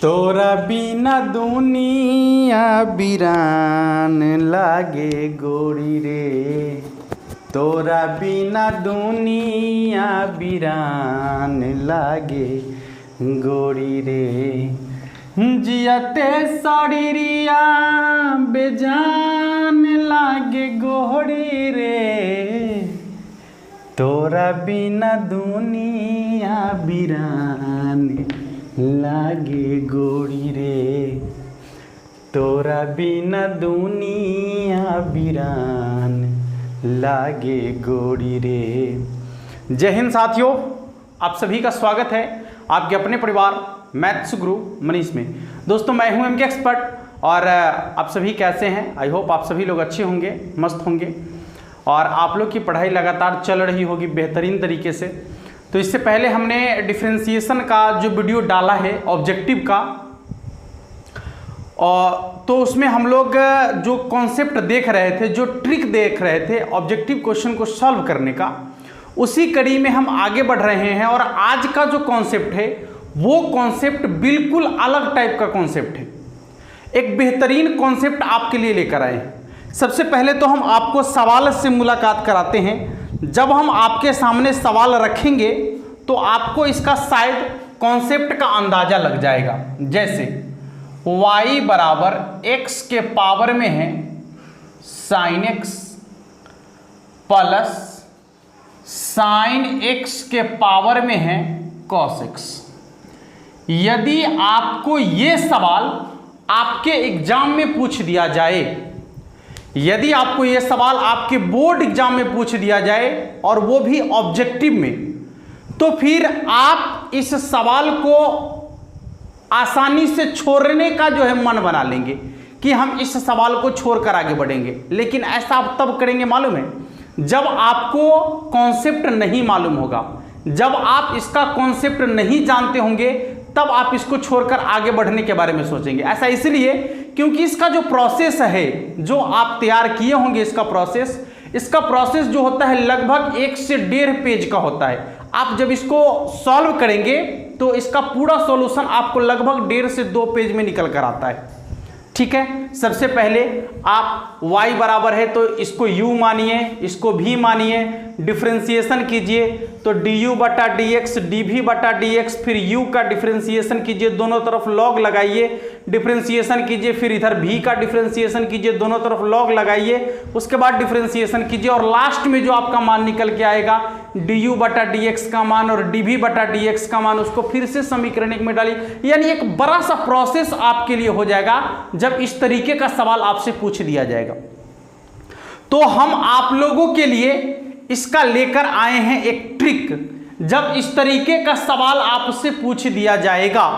तोरा बिना दुनिया बिरान लागे गोरी रे, तोरा बिना दुनिया बिरान लागे गोरी रे। जियते शरीरिया बेजान लागे गोरी रे, तोरा बिना दुनिया बिरान लागे गोरी रे, तोरा बिना दुनिया बिरान लागे गोरी रे। जय हिंद साथियों, आप सभी का स्वागत है आपके अपने परिवार मैथ्स गुरु मनीष में। दोस्तों मैं हूं एमके एक्सपर्ट और आप सभी कैसे हैं? आई होप आप सभी लोग अच्छे होंगे, मस्त होंगे और आप लोग की पढ़ाई लगातार चल रही होगी बेहतरीन तरीके से। तो इससे पहले हमने डिफरेंशिएशन का जो वीडियो डाला है ऑब्जेक्टिव का, और तो उसमें हम लोग जो कॉन्सेप्ट देख रहे थे, जो ट्रिक देख रहे थे ऑब्जेक्टिव क्वेश्चन को सॉल्व करने का, उसी कड़ी में हम आगे बढ़ रहे हैं। और आज का जो कॉन्सेप्ट है वो कॉन्सेप्ट बिल्कुल अलग टाइप का कॉन्सेप्ट है, एक बेहतरीन कॉन्सेप्ट आपके लिए लेकर आए हैं। सबसे पहले तो हम आपको सवाल से मुलाकात कराते हैं। जब हम आपके सामने सवाल रखेंगे तो आपको इसका शायद कॉन्सेप्ट का अंदाजा लग जाएगा। जैसे y बराबर x के पावर में है sine x plus sine x के पावर में है कॉस x। यदि आपको ये सवाल आपके एग्जाम में पूछ दिया जाए, यदि आपको यह सवाल आपके बोर्ड एग्जाम में पूछ दिया जाए और वो भी ऑब्जेक्टिव में, तो फिर आप इस सवाल को आसानी से छोड़ने का जो है मन बना लेंगे कि हम इस सवाल को छोड़कर आगे बढ़ेंगे। लेकिन ऐसा आप तब करेंगे मालूम है, जब आपको कॉन्सेप्ट नहीं मालूम होगा, जब आप इसका कॉन्सेप्ट नहीं जानते होंगे, तब आप इसको छोड़कर आगे बढ़ने के बारे में सोचेंगे। ऐसा इसलिए क्योंकि इसका जो प्रोसेस है, जो आप तैयार किए होंगे इसका प्रोसेस जो होता है लगभग 1 से 1.5 पेज का होता है। आप जब इसको सॉल्व करेंगे तो इसका पूरा सॉल्यूशन आपको लगभग 1.5 से 2 पेज में निकल कर आता है। ठीक है, सबसे पहले आप y बराबर है तो इसको u मानिए, इसको v मानिए, डिफरेंशिएशन कीजिए तो du बटा dx dv बटा dx, फिर u का डिफरेंशिएशन कीजिए, दोनों तरफ log लगाइए, डिफरेंशिएशन कीजिए, फिर इधर v का डिफरेंशिएशन कीजिए, दोनों तरफ log लगाइए, उसके बाद डिफरेंशिएशन कीजिए और लास्ट में जो आपका मान निकल के आएगा du बटा dx का मान और dv बटा dx का मान, उसको फिर से समीकरण में डालिए। यानी एक बड़ा सा प्रोसेस आपके लिए हो जाएगा जब इस तरीके का सवाल आपसे पूछ दिया जाएगा। तो हम आप लोगों के लिए इसका लेकर आए हैं एक ट्रिक। जब इस तरीके का सवाल आपसे पूछ दिया जाएगा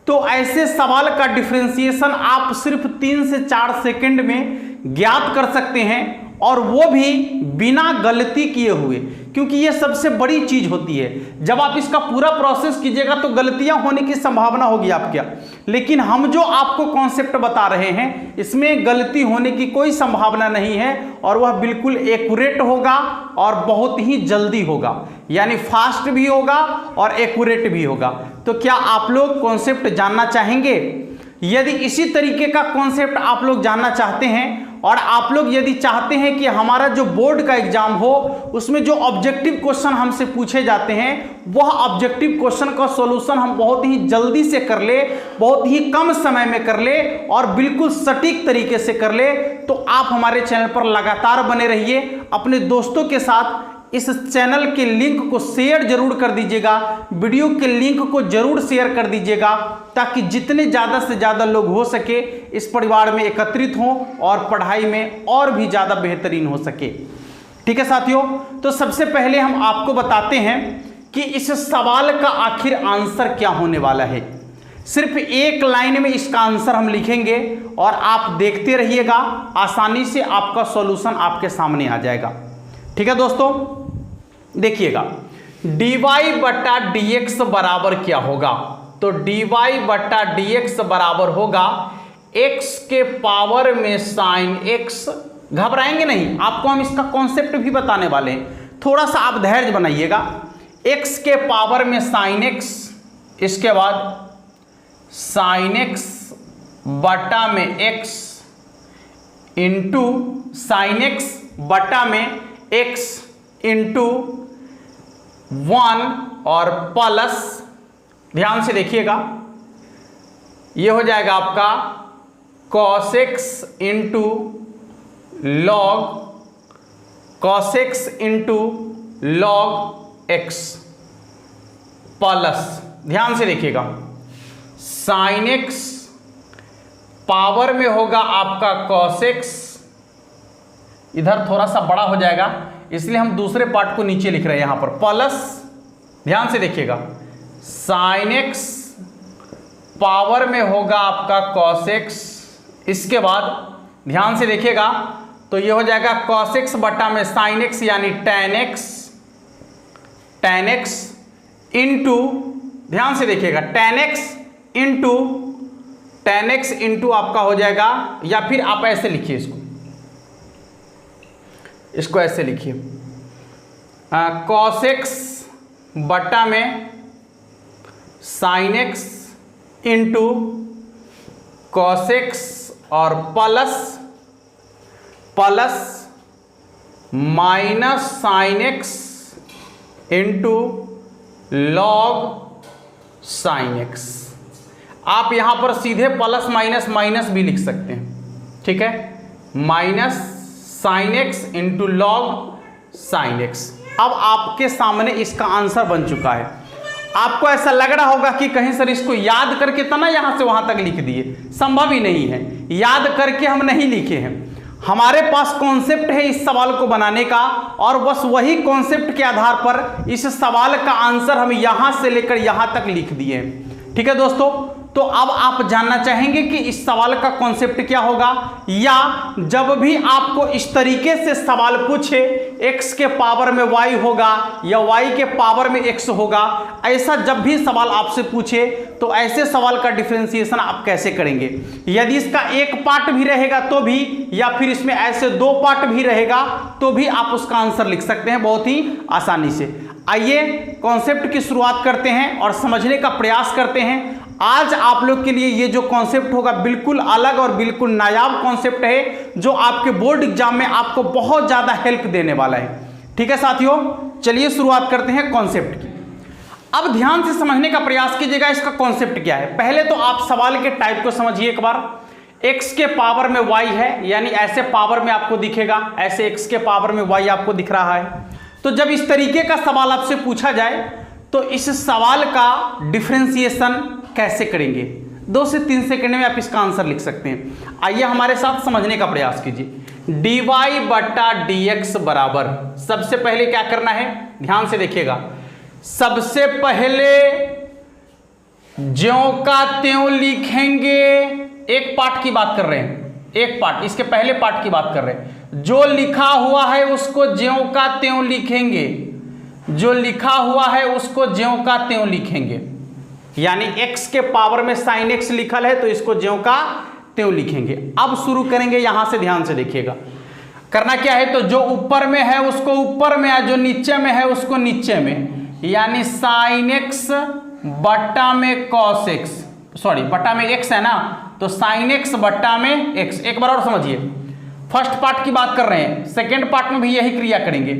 तो ऐसे सवाल का डिफरेंशिएशन आप सिर्फ 3 से 4 सेकंड में ज्ञात कर सकते हैं, और वो भी बिना गलती किए हुए, क्योंकि ये सबसे बड़ी चीज होती है। जब आप इसका पूरा प्रोसेस कीजिएगा तो गलतियां होने की संभावना होगी आपके, लेकिन हम जो आपको कॉन्सेप्ट बता रहे हैं इसमें गलती होने की कोई संभावना नहीं है, और वह बिल्कुल एक्यूरेट होगा और बहुत ही जल्दी होगा, यानी फास्ट भी होगा और एक्यूरेट भी होगा। तो क्या आप लोग कॉन्सेप्ट जानना चाहेंगे? यदि इसी तरीके का कॉन्सेप्ट आप लोग जानना चाहते हैं और आप लोग यदि चाहते हैं कि हमारा जो बोर्ड का एग्जाम हो उसमें जो ऑब्जेक्टिव क्वेश्चन हमसे पूछे जाते हैं वह ऑब्जेक्टिव क्वेश्चन का सॉल्यूशन हम बहुत ही जल्दी से कर ले, बहुत ही कम समय में कर ले और बिल्कुल सटीक तरीके से कर ले, तो आप हमारे चैनल पर लगातार बने रहिए। अपने दोस्तों के साथ इस चैनल के लिंक को शेयर जरूर कर दीजिएगा, वीडियो के लिंक को जरूर शेयर कर दीजिएगा, ताकि जितने ज़्यादा से ज़्यादा लोग हो सके इस परिवार में एकत्रित हों और पढ़ाई में और भी ज़्यादा बेहतरीन हो सके। ठीक है साथियों, तो सबसे पहले हम आपको बताते हैं कि इस सवाल का आखिर आंसर क्या होने वाला है। सिर्फ एक लाइन में इसका आंसर हम लिखेंगे और आप देखते रहिएगा, आसानी से आपका सॉल्यूशन आपके सामने आ जाएगा। ठीक है दोस्तों, देखिएगा dy बटा dx बराबर क्या होगा। तो dy बटा dx बराबर होगा x के पावर में साइन x। घबराएंगे नहीं, आपको हम इसका कॉन्सेप्ट भी बताने वाले हैं, थोड़ा सा आप धैर्य बनाइएगा। x के पावर में साइन x, इसके बाद साइन एक्स बटा में एक्स इंटू साइन एक्स बटा में एक्स इंटू 1 और प्लस, ध्यान से देखिएगा, ये हो जाएगा आपका cos x into log cos x into log x plus, ध्यान से देखिएगा, साइन x पावर में होगा आपका cos x, इधर थोड़ा सा बड़ा हो जाएगा इसलिए हम दूसरे पार्ट को नीचे लिख रहे हैं यहां पर, प्लस, ध्यान से देखिएगा, साइन x पावर में होगा आपका cos x, इसके बाद ध्यान से देखिएगा तो ये हो जाएगा cos x बटा में sin x यानी tan x इंटू, ध्यान से देखिएगा, tan x इंटू आपका हो जाएगा, या फिर आप ऐसे लिखिए इसको ऐसे लिखिए, cos x बटा में sin x into cos x और plus minus sin x into log sin x। आप यहां पर सीधे प्लस माइनस माइनस भी लिख सकते हैं, ठीक है, minus sin x into log sin x। अब आपके सामने इसका आंसर बन चुका है। आपको ऐसा लग रहा होगा कि कहीं सर इसको याद करके तो ना यहां से वहां तक लिख दिए, संभव ही नहीं है, याद करके हम नहीं लिखे हैं। हमारे पास कॉन्सेप्ट है इस सवाल को बनाने का, और बस वही कॉन्सेप्ट के आधार पर इस सवाल का आंसर हम यहां से लेकर यहां तक लिख दिए हैं। ठीक है दोस्तों, तो अब आप जानना चाहेंगे कि इस सवाल का कॉन्सेप्ट क्या होगा, या जब भी आपको इस तरीके से सवाल पूछे x के पावर में y होगा या y के पावर में x होगा, ऐसा जब भी सवाल आपसे पूछे तो ऐसे सवाल का डिफरेंशिएशन आप कैसे करेंगे। यदि इसका एक पार्ट भी रहेगा तो भी, या फिर इसमें ऐसे दो पार्ट भी रहेगा तो भी आप उसका आंसर लिख सकते हैं बहुत ही आसानी से। आइए कॉन्सेप्ट की शुरुआत करते हैं और समझने का प्रयास करते हैं। आज आप लोग के लिए ये जो कॉन्सेप्ट होगा बिल्कुल अलग और बिल्कुल नायाब कॉन्सेप्ट है, जो आपके बोर्ड एग्जाम में आपको बहुत ज़्यादा हेल्प देने वाला है। ठीक है साथियों, चलिए शुरुआत करते हैं कॉन्सेप्ट की। अब ध्यान से समझने का प्रयास कीजिएगा इसका कॉन्सेप्ट क्या है। पहले तो आप सवाल के टाइप को समझिए एक बार। x के पावर में y है, यानी ऐसे पावर में आपको दिखेगा, ऐसे x के पावर में y आपको दिख रहा है। तो जब इस तरीके का सवाल आपसे पूछा जाए तो इस सवाल का डिफरेंशिएशन कैसे करेंगे, 2 से 3 सेकंड में आप इसका आंसर लिख सकते हैं। आइए हमारे साथ समझने का प्रयास कीजिए। dy बटा dx बराबर, सबसे पहले क्या करना है, ध्यान से देखिएगा, सबसे पहले ज्यों का त्यों लिखेंगे। एक पार्ट की बात कर रहे हैं, एक पार्ट, इसके पहले पार्ट की बात कर रहे हैं। जो लिखा हुआ है उसको ज्यों का त्यों लिखेंगे, जो लिखा हुआ है उसको ज्यों का त्यों लिखेंगे। यानी x के पावर में sin x लिखल है तो इसको ज्यों का त्यों लिखेंगे। अब शुरू करेंगे यहां से, ध्यान से देखिएगा। करना क्या है, तो जो ऊपर में है उसको ऊपर में, जो नीचे में है उसको नीचे में, यानी sin x बटा में cos x, सॉरी बटा में x है ना, तो sin x बटा में x। एक बार और समझिए, फर्स्ट पार्ट की बात कर रहे हैं, सेकेंड पार्ट में भी यही क्रिया करेंगे।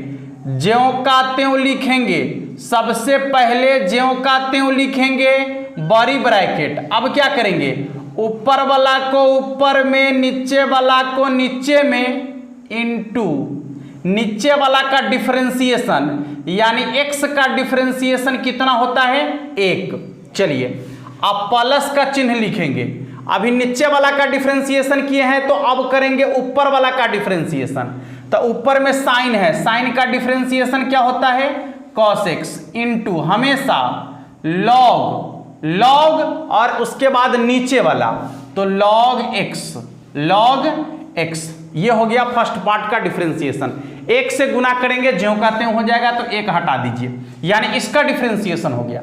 ज्यों का त्यों लिखेंगे, सबसे पहले ज्यों का त्यों लिखेंगे, बड़ी ब्रैकेट। अब क्या करेंगे, ऊपर वाला को ऊपर में, नीचे वाला को नीचे में, इनटू नीचे वाला का डिफरेंशिएशन, यानी x का डिफरेंशिएशन कितना होता है, 1। चलिए अब प्लस का चिन्ह लिखेंगे। अभी नीचे वाला का डिफरेंशिएशन किए हैं तो अब करेंगे ऊपर वाला का डिफरेंशिएशन। तो ऊपर में साइन है, साइन का डिफरेंशिएशन क्या होता है, cos x इंटू हमेशा लॉग, लॉग और उसके बाद नीचे वाला तो log x, log x। ये हो गया फर्स्ट पार्ट का डिफरेंशिएशन। 1 से गुना करेंगे, ज्यों का त्यों हो जाएगा, तो 1 हटा दीजिए, यानी इसका डिफरेंशिएशन हो गया।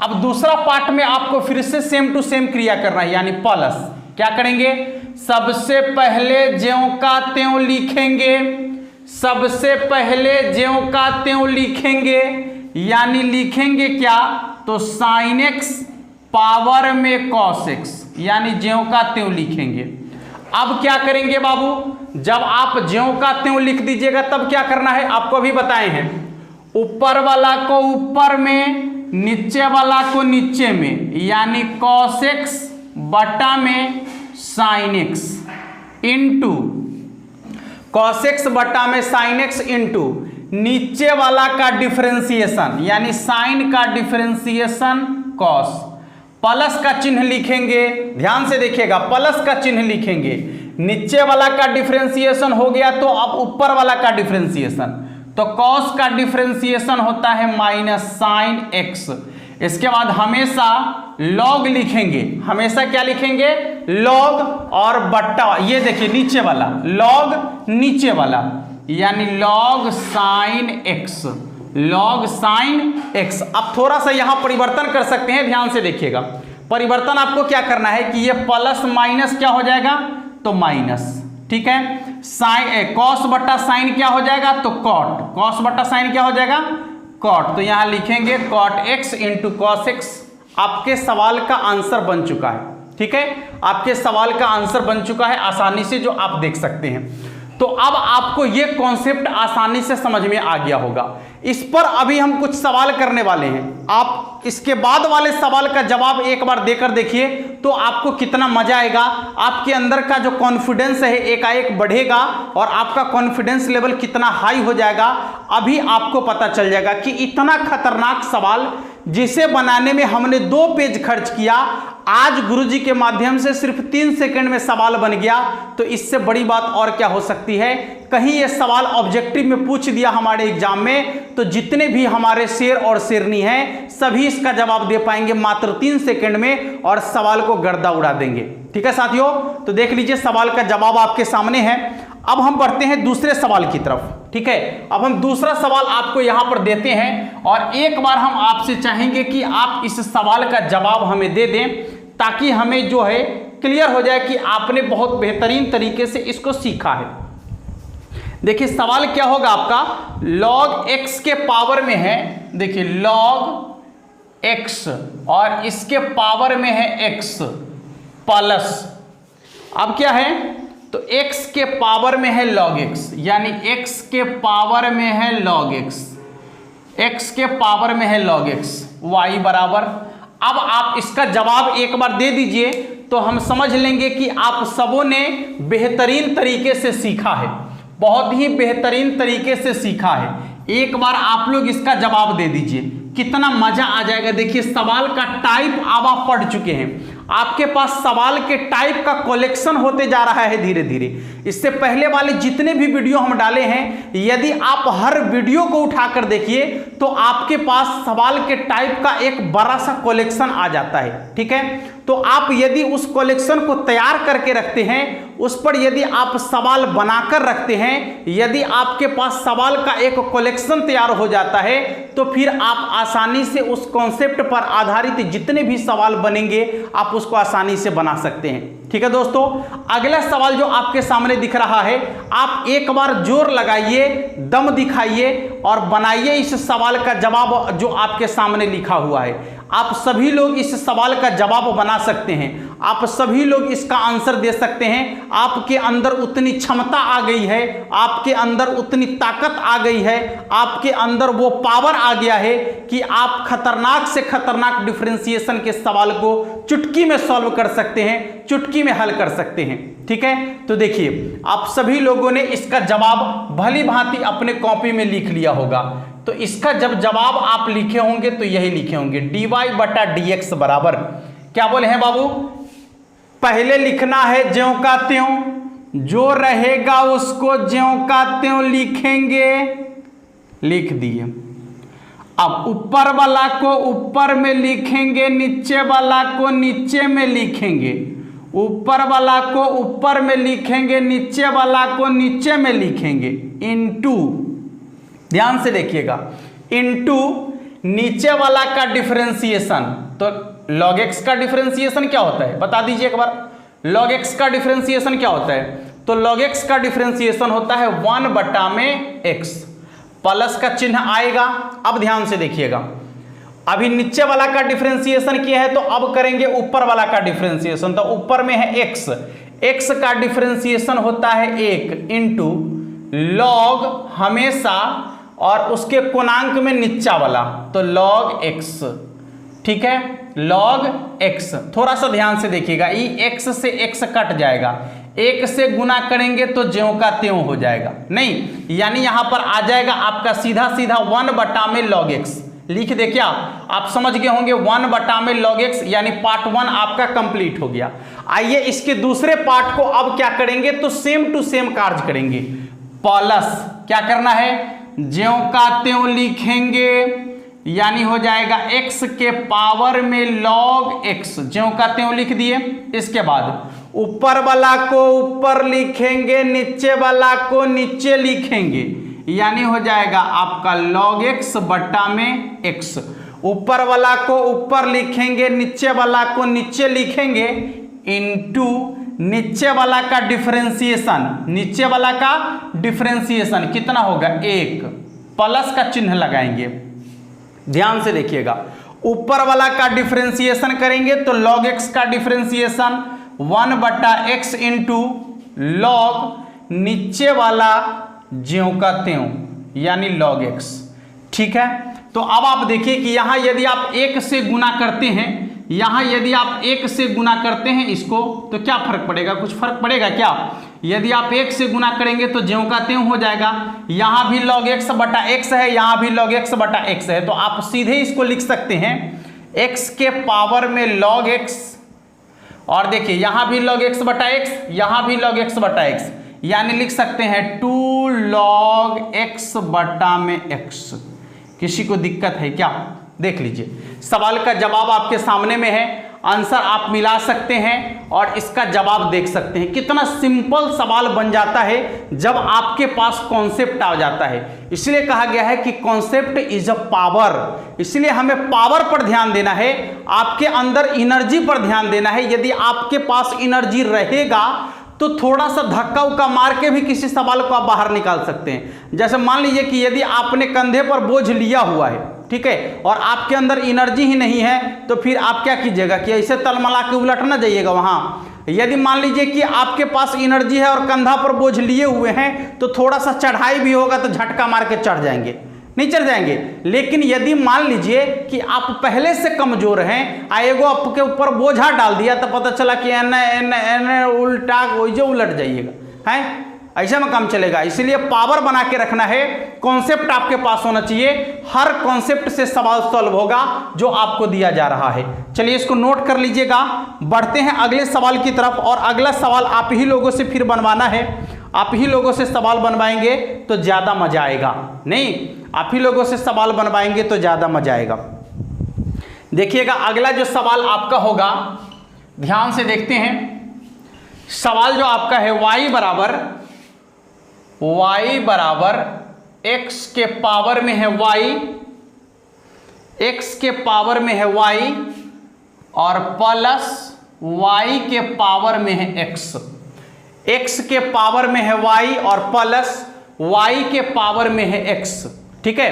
अब दूसरा पार्ट में आपको फिर से सेम टू सेम क्रिया करना है, यानी प्लस। क्या करेंगे, सबसे पहले ज्यों का त्यों लिखेंगे, सबसे पहले ज्यों का त्यों लिखेंगे, यानी लिखेंगे क्या, तो sin x पावर में cos x, यानी ज्यों का त्यों लिखेंगे। अब क्या करेंगे बाबू, जब आप ज्यों का त्यों लिख दीजिएगा तब क्या करना है आपको अभी बताए हैं, ऊपर वाला को ऊपर में, नीचे वाला को नीचे में, यानी cos x बटा में sin x into cos x बटा में sin x इंटू नीचे वाला का डिफरेंशिएशन यानी sin का डिफरेंशिएशन cos, प्लस का चिन्ह लिखेंगे, ध्यान से देखिएगा, प्लस का चिन्ह लिखेंगे, नीचे वाला का डिफरेंशिएशन हो गया तो अब ऊपर वाला का डिफरेंशिएशन, तो cos का डिफरेंशिएशन होता है माइनस sin x। इसके बाद हमेशा log लिखेंगे, हमेशा क्या लिखेंगे, log और बट्टा, ये देखिए नीचे वाला log, नीचे वाला यानी log sin x, log sin x। अब थोड़ा सा यहां परिवर्तन कर सकते हैं, ध्यान से देखिएगा, परिवर्तन आपको क्या करना है कि ये प्लस माइनस क्या हो जाएगा, तो माइनस, ठीक है। साइन कॉस बट्टा साइन क्या हो जाएगा, तो कॉट, कॉस बट्टा साइन क्या हो जाएगा, कॉट, तो यहां लिखेंगे cot x into cos x. आपके सवाल का आंसर बन चुका है, ठीक है, आपके सवाल का आंसर बन चुका है आसानी से, जो आप देख सकते हैं। तो अब आपको ये कॉन्सेप्ट आसानी से समझ में आ गया होगा। इस पर अभी हम कुछ सवाल करने वाले हैं, आप इसके बाद वाले सवाल का जवाब एक बार देकर देखिए तो आपको कितना मजा आएगा, आपके अंदर का जो कॉन्फिडेंस है एकाएक बढ़ेगा और आपका कॉन्फिडेंस लेवल कितना हाई हो जाएगा अभी आपको पता चल जाएगा कि इतना खतरनाक सवाल जिसे बनाने में हमने 2 पेज खर्च किया, आज गुरुजी के माध्यम से सिर्फ 3 सेकंड में सवाल बन गया। तो इससे बड़ी बात और क्या हो सकती है, कहीं ये सवाल ऑब्जेक्टिव में पूछ दिया हमारे एग्जाम में तो जितने भी हमारे शेर और शेरनी हैं सभी इसका जवाब दे पाएंगे मात्र 3 सेकंड में और सवाल को गर्दा उड़ा देंगे। ठीक है साथियों, तो देख लीजिए सवाल का जवाब आपके सामने है। अब हम बढ़ते हैं दूसरे सवाल की तरफ, ठीक है। अब हम दूसरा सवाल आपको यहां पर देते हैं और एक बार हम आपसे चाहेंगे कि आप इस सवाल का जवाब हमें दे दें ताकि हमें जो है क्लियर हो जाए कि आपने बहुत बेहतरीन तरीके से इसको सीखा है। देखिए सवाल क्या होगा आपका, log x के पावर में है, देखिए log x और इसके पावर में है x प्लस, अब क्या है तो x के पावर में है log x, यानी x के पावर में है log x, x के पावर में है log x, y बराबर। अब आप इसका जवाब एक बार दे दीजिए तो हम समझ लेंगे कि आप सबों ने बेहतरीन तरीके से सीखा है, बहुत ही बेहतरीन तरीके से सीखा है। एक बार आप लोग इसका जवाब दे दीजिए, कितना मजा आ जाएगा। देखिए सवाल का टाइप अब आप पढ़ चुके हैं, आपके पास सवाल के टाइप का कलेक्शन होते जा रहा है धीरे धीरे। इससे पहले वाले जितने भी वीडियो हम डाले हैं, यदि आप हर वीडियो को उठाकर देखिए तो आपके पास सवाल के टाइप का एक बड़ा सा कलेक्शन आ जाता है, ठीक है। तो आप यदि उस कलेक्शन को तैयार करके रखते हैं, उस पर यदि आप सवाल बनाकर रखते हैं, यदि आपके पास सवाल का एक कलेक्शन तैयार हो जाता है तो फिर आप आसानी से उस कॉन्सेप्ट पर आधारित जितने भी सवाल बनेंगे आप उसको आसानी से बना सकते हैं। ठीक है दोस्तों, अगला सवाल जो आपके सामने दिख रहा है, आप एक बार जोर लगाइए, दम दिखाइए और बनाइए इस सवाल का जवाब जो आपके सामने लिखा हुआ है। आप सभी लोग इस सवाल का जवाब बना सकते हैं, आप सभी लोग इसका आंसर दे सकते हैं। आपके अंदर उतनी क्षमता आ गई है, आपके अंदर उतनी ताकत आ गई है, आपके अंदर वो पावर आ गया है कि आप खतरनाक से खतरनाक डिफरेंशिएशन के सवाल को चुटकी में सॉल्व कर सकते हैं, चुटकी में हल कर सकते हैं। ठीक है, तो देखिए आप सभी लोगों ने इसका जवाब भली भांति अपने कॉपी में लिख लिया होगा। तो इसका जब जवाब आप लिखे होंगे तो यही लिखे होंगे, dy बटा dx बराबर क्या बोले हैं बाबू, पहले लिखना है ज्यों का त्यों, जो रहेगा उसको ज्यों का त्यों लिखेंगे, लिख दिए। अब ऊपर वाला को ऊपर में लिखेंगे, नीचे वाला को नीचे में लिखेंगे, ऊपर वाला को ऊपर में लिखेंगे, नीचे वाला को नीचे में लिखेंगे, इनटू, ध्यान से देखिएगा, इनटू नीचे वाला का डिफरेंशिएशन। तो log x का डिफरेंशिएशन क्या होता है बता दीजिए एक बार, log x का डिफरेंशिएशन क्या होता है, तो log x का डिफरेंशिएशन होता है 1 बटा में x, प्लस का चिन्ह आएगा। अब ध्यान से देखिएगा, अभी नीचे वाला का डिफरेंशिएशन किया है तो अब करेंगे ऊपर वाला का डिफरेंशिएशन। तो ऊपर में है x, x का डिफरेंशिएशन होता है 1 इंटू लॉग हमेशा और उसके पूर्णांक में नीचा वाला, तो log x, ठीक है, log x। थोड़ा सा ध्यान से देखिएगा, ये x से x कट जाएगा, 1 से गुना करेंगे तो ज्यों का त्यों हो जाएगा, नहीं, यानी यहां पर आ जाएगा आपका सीधा सीधा 1 बटा में log x। लिख दे क्या, आप समझ गए होंगे 1 बटा में log x, यानी पार्ट 1 आपका कंप्लीट हो गया। आइए इसके दूसरे पार्ट को अब क्या करेंगे, तो सेम टू सेम कार्य करेंगे। प्लस क्या करना है, ज्यों का त्यों लिखेंगे, यानी हो जाएगा x के पावर में log x, ज्यों का त्यों लिख दिए। इसके बाद ऊपर वाला को ऊपर लिखेंगे, नीचे वाला को नीचे लिखेंगे, यानी हो जाएगा आपका log x बटा में x। ऊपर वाला को ऊपर लिखेंगे, नीचे वाला को नीचे लिखेंगे, इनटू नीचे वाला का डिफरेंशिएशन, नीचे वाला का डिफरेंशिएशन कितना होगा 1, प्लस का चिन्ह लगाएंगे। ध्यान से देखिएगा, ऊपर वाला का डिफरेंशिएशन करेंगे तो log x का डिफरेंशिएशन 1 बटा x इंटू लॉग नीचे वाला ज्यों का त्यों, यानी log x, ठीक है। तो अब आप देखिए कि यहां यदि आप 1 से गुना करते हैं, यहां यदि आप 1 से गुना करते हैं इसको, तो क्या फर्क पड़ेगा, कुछ फर्क पड़ेगा क्या। यदि आप 1 से गुना करेंगे तो ज्यों का त्यों हो जाएगा, यहां भी log x बटा x है, यहां भी log x बटा x है, तो आप सीधे इसको लिख सकते हैं x के पावर में log x, और देखिए यहां भी log x बटा x, यहां भी log x बटा x, यानी लिख सकते हैं 2 log x बटा में x। किसी को दिक्कत है क्या, देख लीजिए, सवाल का जवाब आपके सामने में है, आंसर आप मिला सकते हैं और इसका जवाब देख सकते हैं। कितना सिंपल सवाल बन जाता है जब आपके पास कॉन्सेप्ट आ जाता है। इसलिए कहा गया है कि कॉन्सेप्ट इज अ पावर, इसलिए हमें पावर पर ध्यान देना है, आपके अंदर एनर्जी पर ध्यान देना है। यदि आपके पास एनर्जी रहेगा तो थोड़ा सा धक्का उक्का मार के भी किसी सवाल को आप बाहर निकाल सकते हैं। जैसे मान लीजिए कि यदि आपने कंधे पर बोझ लिया हुआ है, ठीक है, और आपके अंदर एनर्जी ही नहीं है, तो फिर आप क्या कीजिएगा कि ऐसे तलमला के उलट ना जाइएगा वहां। यदि मान लीजिए कि आपके पास एनर्जी है और कंधा पर बोझ लिए हुए हैं, तो थोड़ा सा चढ़ाई भी होगा तो झटका मार के चढ़ जाएंगे, नहीं चढ़ जाएंगे। लेकिन यदि मान लीजिए कि आप पहले से कमजोर हैं, आएगो आपके ऊपर बोझा डाल दिया, तो पता चला कि एने उल्टा जो उलट जाइएगा, है ऐसे में काम चलेगा। इसलिए पावर बना के रखना है, कॉन्सेप्ट आपके पास होना चाहिए, हर कॉन्सेप्ट से सवाल सॉल्व होगा जो आपको दिया जा रहा है। चलिए इसको नोट कर लीजिएगा। बढ़ते हैं अगले सवाल की तरफ, और अगला सवाल आप ही लोगों से फिर बनवाना है, आप ही लोगों से सवाल बनवाएंगे तो ज्यादा मजा आएगा, नहीं आप ही लोगों से सवाल बनवाएंगे तो ज्यादा मजा आएगा। देखिएगा अगला जो सवाल आपका होगा, ध्यान से देखते हैं। सवाल जो आपका है y बराबर x के पावर में है y, x के पावर में है y और प्लस y के पावर में है x। x के पावर में है y और प्लस y के पावर में है x, ठीक है,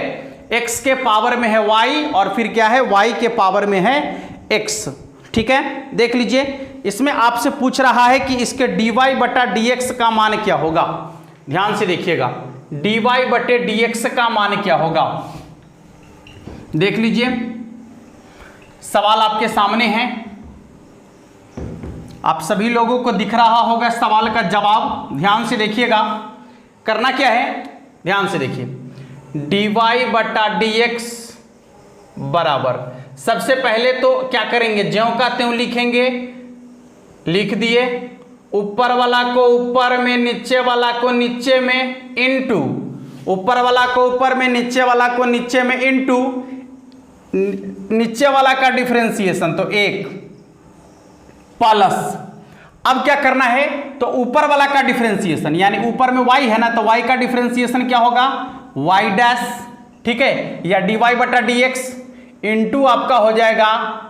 x के पावर में है y और फिर क्या है y के पावर में है x, ठीक है। देख लीजिए, इसमें आपसे पूछ रहा है कि इसके dy बटा dx का मान क्या होगा। ध्यान से देखिएगा, dy बटे dx का मान क्या होगा, देख लीजिए सवाल आपके सामने है, आप सभी लोगों को दिख रहा होगा सवाल का जवाब। ध्यान से देखिएगा, करना क्या है, ध्यान से देखिए, dy बटा dx बराबर, सबसे पहले तो क्या करेंगे, ज्यों का त्यों लिखेंगे, लिख दिए, ऊपर वाला को ऊपर में, नीचे वाला को नीचे में, इनटू ऊपर वाला को ऊपर में, नीचे वाला को नीचे में, इनटू नीचे वाला का डिफरेंशिएशन तो 1 प्लस, अब क्या करना है, तो ऊपर वाला का डिफरेंशिएशन, यानी ऊपर में y है ना, तो y का डिफरेंशिएशन क्या होगा y डैश, ठीक है, या dy बटा dx इंटू आपका हो जाएगा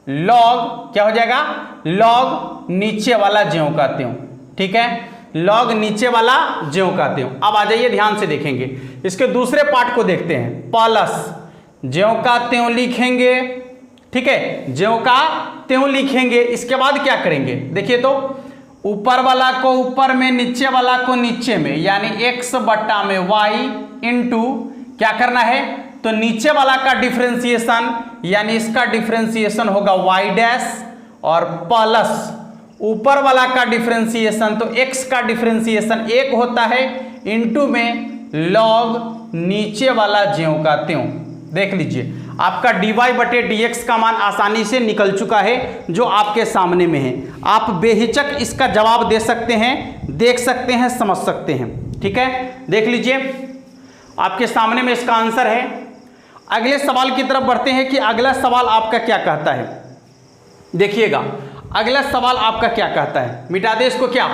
लॉग, क्या हो जाएगा लॉग नीचे वाला ज्यों का त्यों, ठीक है, लॉग नीचे वाला ज्यों का त्यों। अब आ जाइए ध्यान से देखेंगे, इसके दूसरे पार्ट को देखते हैं। प्लस ज्यों का त्यों लिखेंगे, ठीक है, ज्यों का त्यों लिखेंगे। इसके बाद क्या करेंगे, देखिए तो ऊपर वाला को ऊपर में, नीचे वाला को नीचे में, यानी x बट्टा में y इंटू क्या करना है, तो नीचे वाला का डिफरेंशिएशन यानी इसका डिफरेंशिएशन होगा y डैश और प्लस ऊपर वाला का डिफरेंशिएशन, तो x का डिफरेंशिएशन 1 होता है इंटू में लॉग नीचे वाला ज्यों का त्यों। देख लीजिए आपका dy बटे dx का मान आसानी से निकल चुका है जो आपके सामने में है। आप बेहिचक इसका जवाब दे सकते हैं, देख सकते हैं, समझ सकते हैं, ठीक है। देख लीजिए आपके सामने में इसका आंसर है। अगले सवाल की तरफ बढ़ते हैं कि अगला सवाल आपका क्या कहता है। देखिएगा अगला सवाल आपका क्या कहता है, मिटा दे इसको क्या,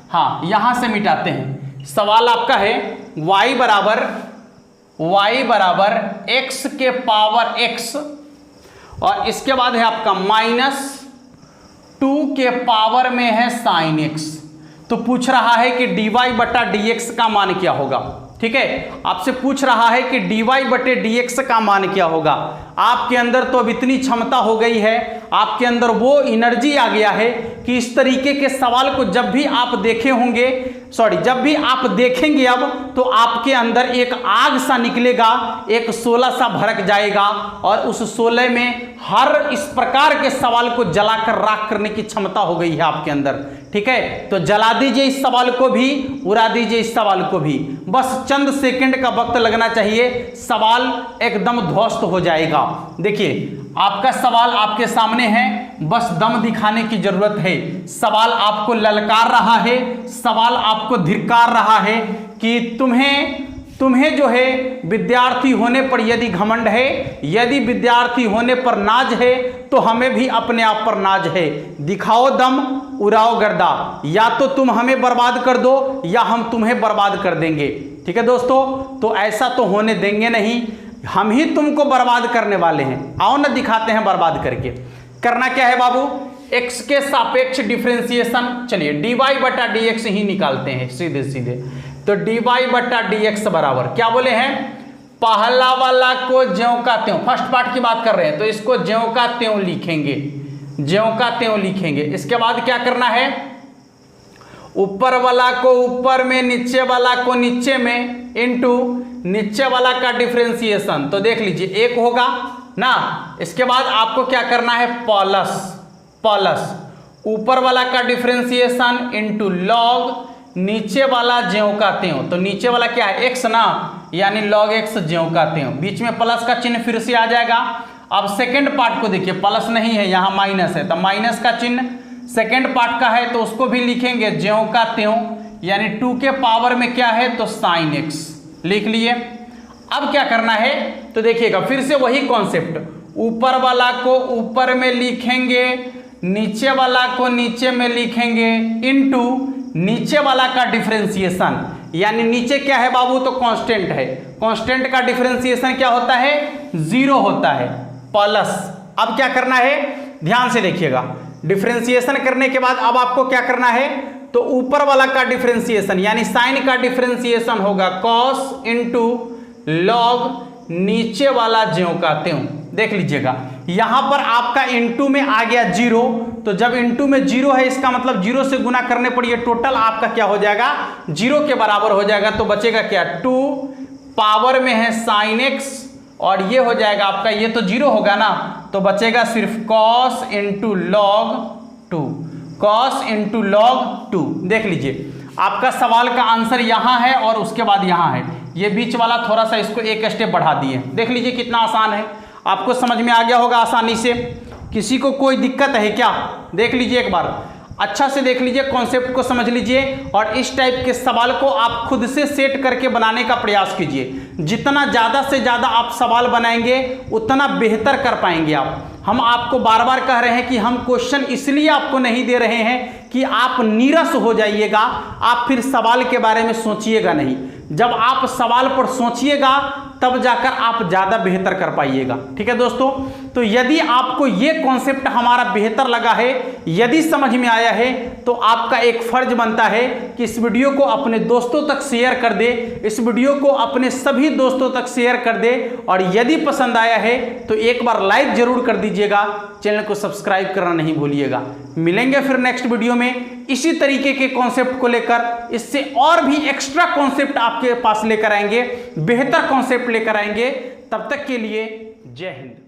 हाँ यहां से मिटाते हैं। सवाल आपका है y बराबर x के पावर x और इसके बाद है आपका -2 के पावर में है sin x। तो पूछ रहा है कि dy बटा dx का मान क्या होगा, ठीक है, आपसे पूछ रहा है कि dy बटे dx का मान क्या होगा। आपके अंदर तो अब इतनी क्षमता हो गई है, आपके अंदर वो एनर्जी आ गया है कि इस तरीके के सवाल को जब भी आप देखे होंगे, जब भी आप देखेंगे अब, तो आपके अंदर एक आग सा निकलेगा, एक शोला सा भड़क जाएगा और उस शोले में हर इस प्रकार के सवाल को जलाकर राख करने की क्षमता हो गई है आपके अंदर, ठीक है। तो जला दीजिए इस सवाल को भी, उड़ा दीजिए इस सवाल को भी, बस चंद सेकंड का वक्त लगना चाहिए, सवाल एकदम ध्वस्त हो जाएगा। देखिए आपका सवाल आपके सामने है, बस दम दिखाने की जरूरत है। सवाल आपको ललकार रहा है, सवाल आपको धिक्कार रहा है कि तुम्हें जो है विद्यार्थी होने पर यदि घमंड है, यदि विद्यार्थी होने पर नाज है, तो हमें भी अपने आप पर नाज है। दिखाओ दम, उड़ाओ गर्दा, या तो तुम हमें बर्बाद कर दो या हम तुम्हें बर्बाद कर देंगे, ठीक है दोस्तों। तो ऐसा तो होने देंगे नहीं, हम ही तुमको बर्बाद करने वाले हैं। आओ ना दिखाते हैं बर्बाद करके। करना क्या है बाबू, x के सापेक्ष डिफरेंशिएशन, चलिए dy बटा dx ही निकालते हैं सीधे सीधे। तो dy बटा dx बराबर क्या बोले हैं, पहला वाला को ज्यों का त्यों, फर्स्ट पार्ट की बात कर रहे हैं तो इसको ज्यों का त्यों लिखेंगे, ज्यों का त्यों लिखेंगे। इसके बाद क्या करना है, ऊपर वाला को ऊपर में, नीचे वाला को नीचे में, इंटू नीचे वाला का डिफरेंशिएशन, तो देख लीजिए 1 होगा ना। इसके बाद आपको क्या करना है, प्लस ऊपर वाला का डिफरेंशिएशन इंटू लॉग नीचे वाला ज्यों का त्यों। तो नीचे वाला क्या है, x ना, यानी log x ज्यों का त्यों, बीच में प्लस का चिन्ह फिर से आ जाएगा। अब सेकंड पार्ट को देखिए, प्लस नहीं है यहाँ माइनस है, तो माइनस का चिन्ह सेकंड पार्ट का है, तो उसको भी लिखेंगे ज्यों का त्यों, यानी 2 के पावर में क्या है, तो sin x लिख लिए। अब क्या करना है, तो देखिएगा फिर से वही कॉन्सेप्ट, ऊपर वाला को ऊपर में लिखेंगे, नीचे वाला को नीचे में लिखेंगे, इनटू नीचे वाला का डिफरेंशिएशन, यानी नीचे क्या है बाबू, तो कांस्टेंट है, कांस्टेंट का डिफरेंशिएशन क्या होता है, 0 होता है, प्लस। अब क्या करना है, ध्यान से देखिएगा, डिफरेंशिएशन करने के बाद अब आपको क्या करना है, तो ऊपर वाला का डिफरेंशिएशन यानी साइन का डिफरेंशिएशन होगा cos इंटू लॉग नीचे वाला ज्यों का त्यों। देख लीजिएगा यहां पर आपका इंटू में आ गया 0, तो जब इंटू में 0 है इसका मतलब 0 से गुना करने पर ये टोटल आपका क्या हो जाएगा, 0 के बराबर हो जाएगा। तो बचेगा क्या, 2 पावर में है sin x और ये हो जाएगा आपका, ये तो 0 होगा ना, तो बचेगा सिर्फ cos into log 2, cos into log 2। देख लीजिए आपका सवाल का आंसर यहाँ है और उसके बाद यहाँ है, ये बीच वाला थोड़ा सा इसको एक स्टेप बढ़ा दिए। देख लीजिए कितना आसान है, आपको समझ में आ गया होगा आसानी से। किसी को कोई दिक्कत है क्या, देख लीजिए एक बार अच्छा से देख लीजिए, कॉन्सेप्ट को समझ लीजिए और इस टाइप के सवाल को आप खुद से सेट करके बनाने का प्रयास कीजिए। जितना ज़्यादा से ज़्यादा आप सवाल बनाएंगे उतना बेहतर कर पाएंगे आप। हम आपको बार बार कह रहे हैं कि हम क्वेश्चन इसलिए आपको नहीं दे रहे हैं कि आप नीरस हो जाइएगा, आप फिर सवाल के बारे में सोचिएगा नहीं। जब आप सवाल पर सोचिएगा तब जाकर आप ज़्यादा बेहतर कर पाइएगा। ठीक है दोस्तों, तो यदि आपको ये कॉन्सेप्ट हमारा बेहतर लगा है, यदि समझ में आया है, तो आपका एक फर्ज बनता है कि इस वीडियो को अपने दोस्तों तक शेयर कर दे, इस वीडियो को अपने सभी दोस्तों तक शेयर कर दे, और यदि पसंद आया है तो एक बार लाइक जरूर कर दीजिएगा, चैनल को सब्सक्राइब करना नहीं भूलिएगा। मिलेंगे फिर नेक्स्ट वीडियो में इसी तरीके के कॉन्सेप्ट को लेकर, इससे और भी एक्स्ट्रा कॉन्सेप्ट आपके पास लेकर आएंगे, बेहतर कॉन्सेप्ट लेकर आएंगे। तब तक के लिए जय हिंद।